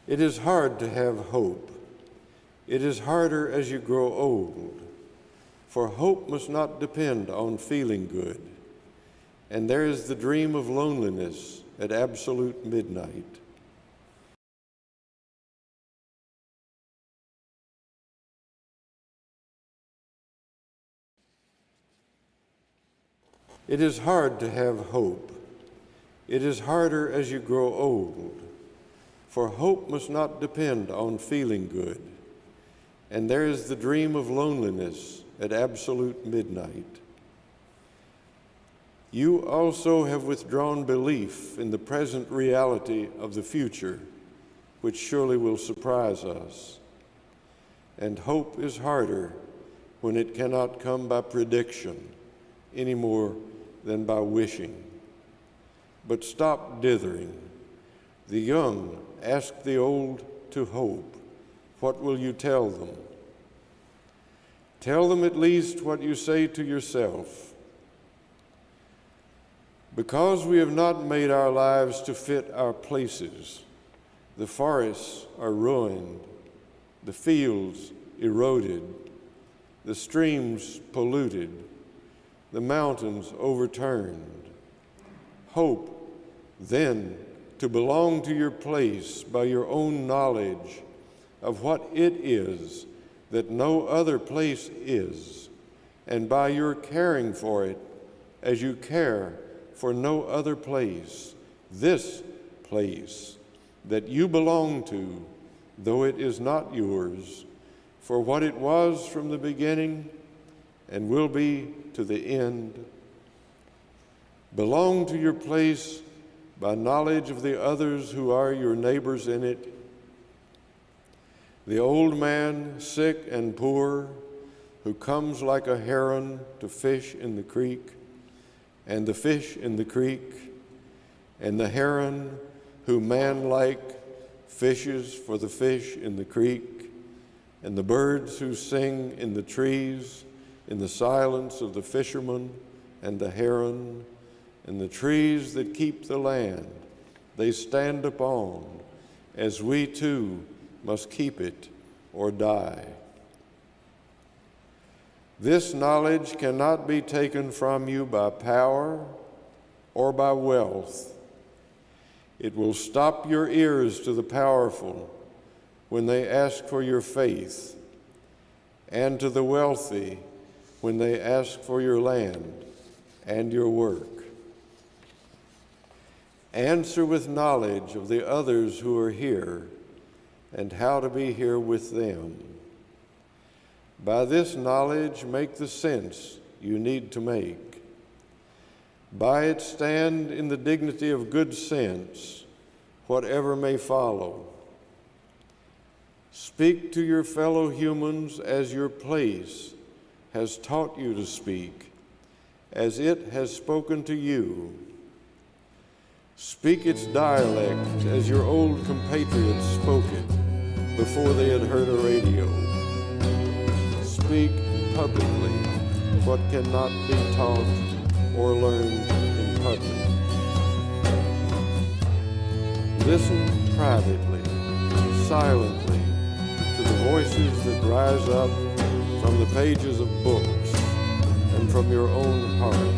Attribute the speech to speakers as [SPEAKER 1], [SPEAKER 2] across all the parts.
[SPEAKER 1] It is hard to have hope. It is harder as you grow old, for hope must not depend on feeling good. And there is the dream of loneliness at absolute midnight. It is hard to have hope. It is harder as you grow old, for hope must not depend on feeling good. And there is the dream of loneliness at absolute midnight. You also have withdrawn belief in the present reality of the future, which surely will surprise us. And hope is harder when it cannot come by prediction any more than by wishing. But stop dithering. The young ask the old to hope. What will you tell them? Tell them at least what you say to yourself. Because we have not made our lives to fit our places, the forests are ruined, the fields eroded, the streams polluted, the mountains overturned. Hope, then, to belong to your place by your own knowledge of what it is that no other place is, and by your caring for it as you care for no other place, this place that you belong to, though it is not yours, for what it was from the beginning and will be to the end. Belong to your place by knowledge of the others who are your neighbors in it. The old man, sick and poor, who comes like a heron to fish in the creek, and the fish in the creek, and the heron who man-like fishes for the fish in the creek, and the birds who sing in the trees, in the silence of the fisherman and the heron, and the trees that keep the land they stand upon, as we too must keep it or die. This knowledge cannot be taken from you by power or by wealth. It will stop your ears to the powerful when they ask for your faith, and to the wealthy when they ask for your land and your work. Answer with knowledge of the others who are here and how to be here with them. By this knowledge, make the sense you need to make. By it, stand in the dignity of good sense, whatever may follow. Speak to your fellow humans as your place has taught you to speak, as it has spoken to you. Speak its dialect as your old compatriots spoke it before they had heard a radio. Speak publicly what cannot be taught or learned in public. Listen privately, silently, to the voices that rise up from the pages of books and from your own heart.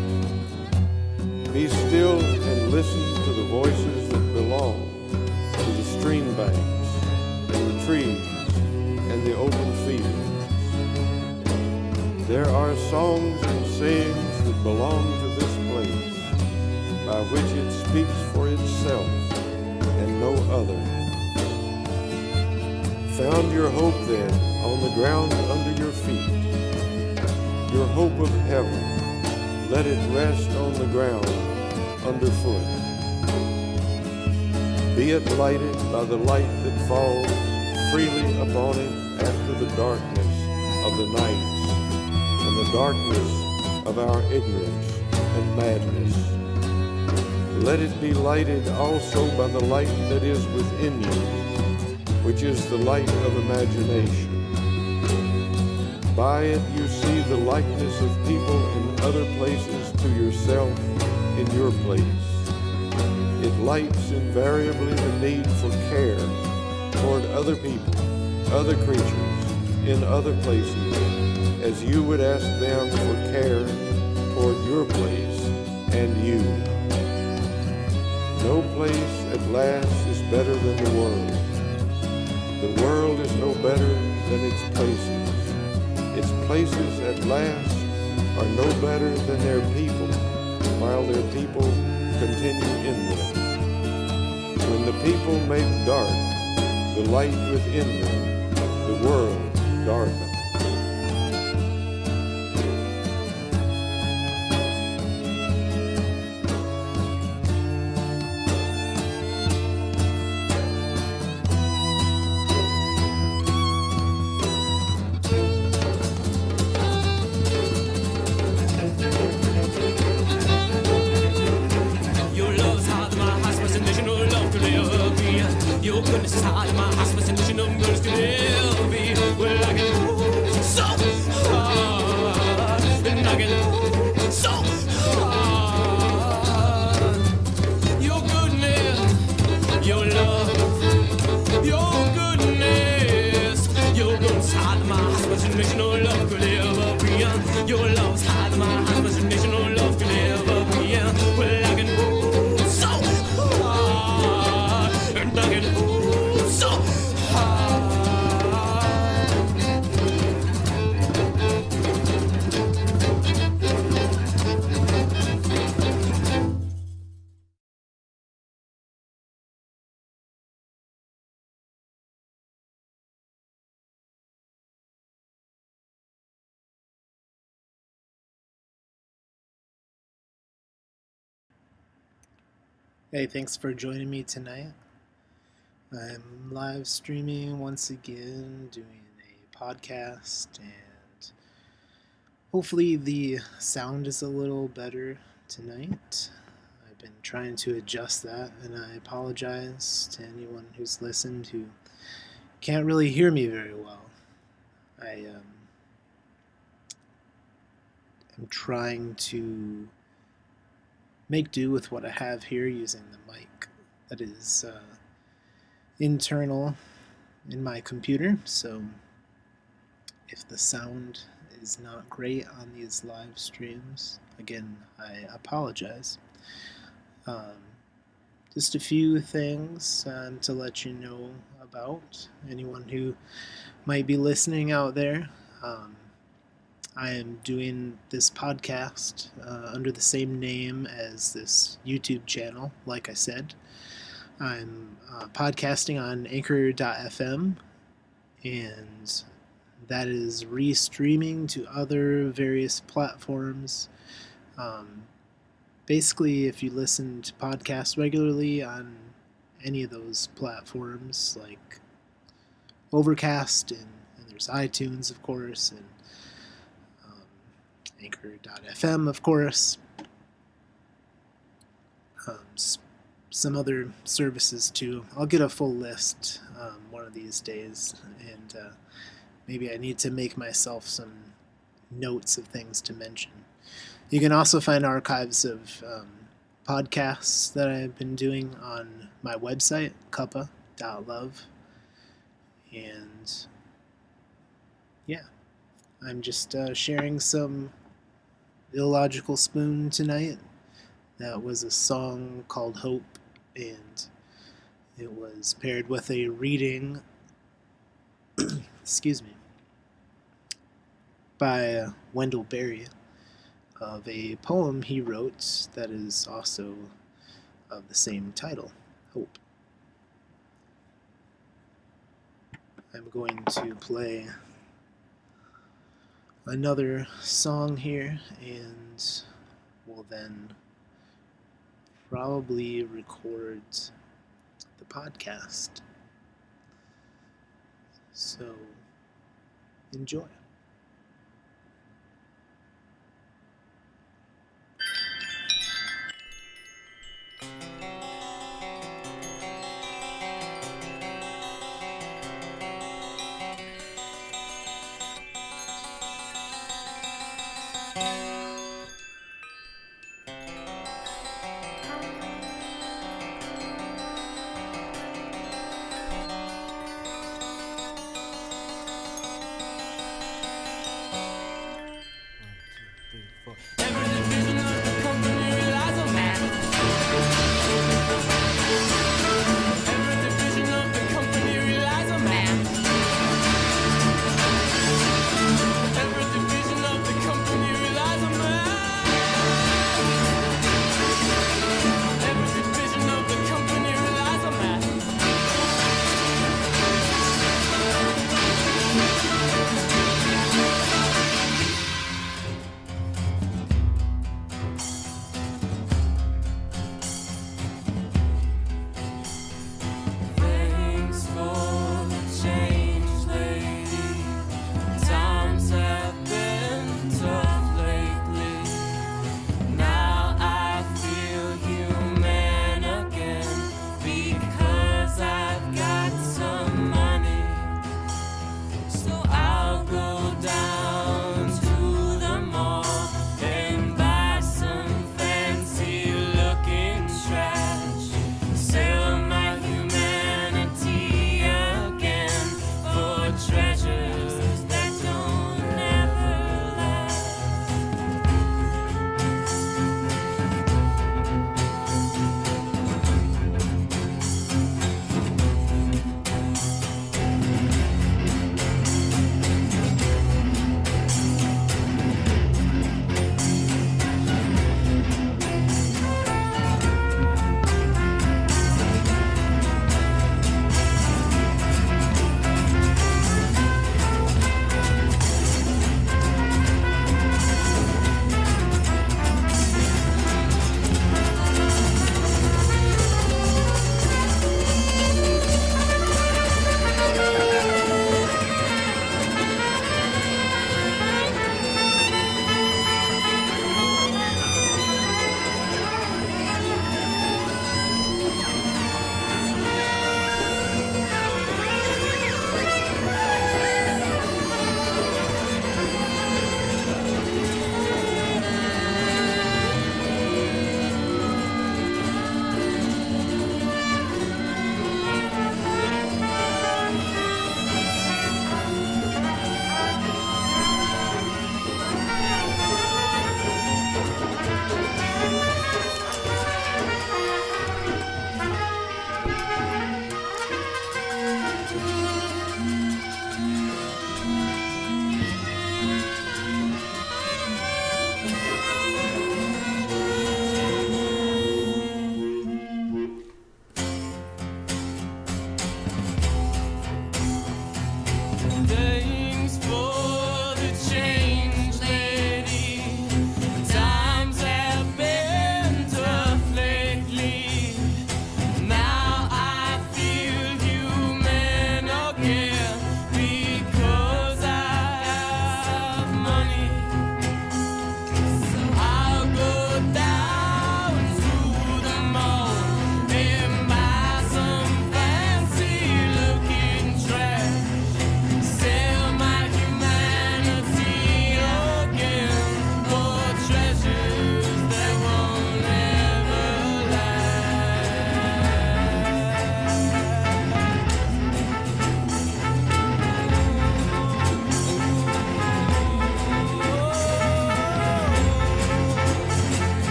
[SPEAKER 1] Be still and listen to the voices that belong to the stream banks and the trees and the open fields. There are songs and sayings that belong to this place, by which it speaks for itself and no other. Found your hope then on the ground under your feet, your hope of heaven. Let it rest on the ground underfoot. Be it lighted by the light that falls freely upon it after the darkness of the nights and the darkness of our ignorance and madness. Let it be lighted also by the light that is within you, which is the light of imagination. By it you see the likeness of people in other places to yourself in your place. It lights invariably the need for care toward other people, other creatures, in other places, as you would ask them for care toward your place and you. No place at last is better than the world. The world is no better than its places. Its places at last are no better than their people, while their people continue in them. When the people make dark the light within them, the world darkens.
[SPEAKER 2] Your goodness is hard, my aspiration of girls can never be. Well, I can go so hard, and I can go so hard. Your goodness, your love, your goodness hard, my aspiration of love could ever be. Your love's hard, my aspiration of love could ever be. Well, I can go so hard, and I can go so hard.
[SPEAKER 3] Hey, thanks for joining me tonight. I'm live streaming once again, doing a podcast, and hopefully the sound is a little better tonight. I've been trying to adjust that, and I apologize to anyone who's listened who can't really hear me very well. I am trying to make do with what I have here using the mic that is internal in my computer, so if the sound is not great on these live streams, again, I apologize. Just a few things to let you know about anyone who might be listening out there. I am doing this podcast under the same name as this YouTube channel, like I said. I'm podcasting on anchor.fm, and that is restreaming to other various platforms. Basically, if you listen to podcasts regularly on any of those platforms, like Overcast, and there's iTunes, of course, and anchor.fm, of course, some other services too. I'll get a full list one of these days, and maybe I need to make myself some notes of things to mention. You can also find archives of podcasts that I've been doing on my website, cuppa.love, and yeah, I'm just sharing some Illogical Spoon tonight. That was a song called Hope, and it was paired with a reading excuse me, by Wendell Berry of a poem he wrote that is also of the same title, Hope. I'm going to play another song here, and we'll then probably record the podcast. So, enjoy.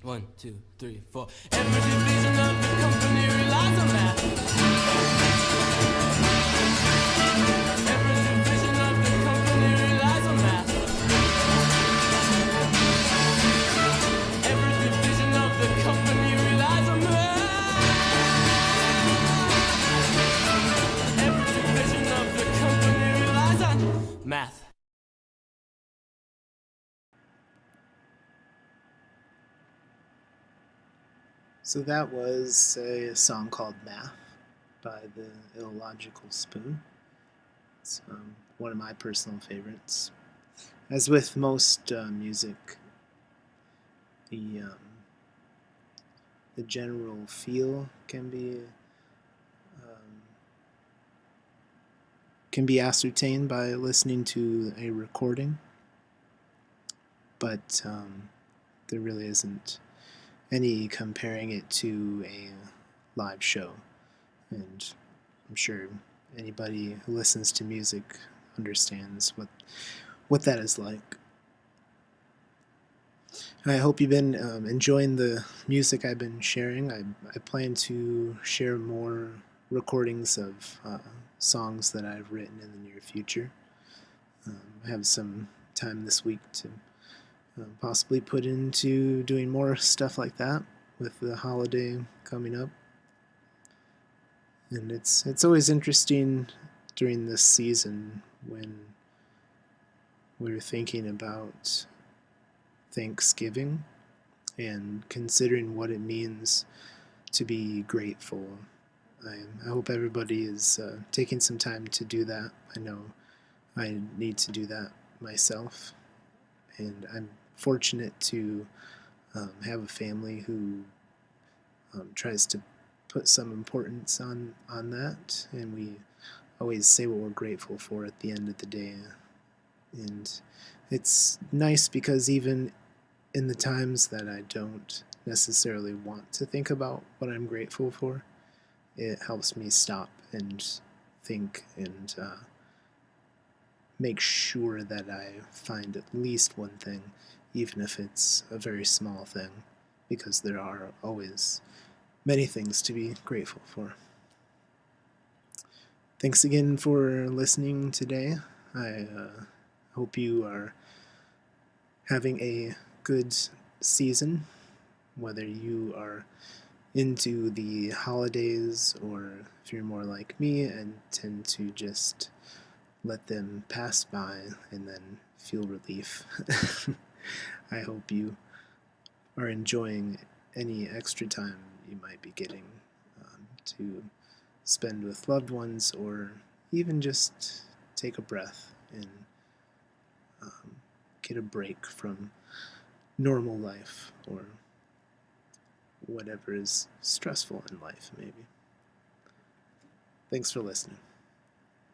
[SPEAKER 2] 1, 2, 3, 4. Every division of the company relies on math. Every division of the company relies on math. Every division of the company relies on math. Every division of the company relies on math.
[SPEAKER 3] So that was a song called Math by the Illogical Spoon. It's one of my personal favorites. As with most music, the general feel can be ascertained by listening to a recording, but there really isn't any comparing it to a live show. And I'm sure anybody who listens to music understands what that is like. I hope you've been enjoying the music I've been sharing. I plan to share more recordings of songs that I've written in the near future. I have some time this week to possibly put into doing more stuff like that with the holiday coming up. And it's always interesting during this season when we're thinking about Thanksgiving and considering what it means to be grateful. I hope everybody is taking some time to do that. I know I need to do that myself, and I'm fortunate to have a family who tries to put some importance on that, and we always say what we're grateful for at the end of the day. And it's nice because even in the times that I don't necessarily want to think about what I'm grateful for, it helps me stop and think and make sure that I find at least one thing, even if it's a very small thing, because there are always many things to be grateful for. Thanks again for listening today. I hope you are having a good season, whether you are into the holidays or if you're more like me and tend to just let them pass by and then feel relief. I hope you are enjoying any extra time you might be getting to spend with loved ones, or even just take a breath and get a break from normal life or whatever is stressful in life, maybe. Thanks for listening.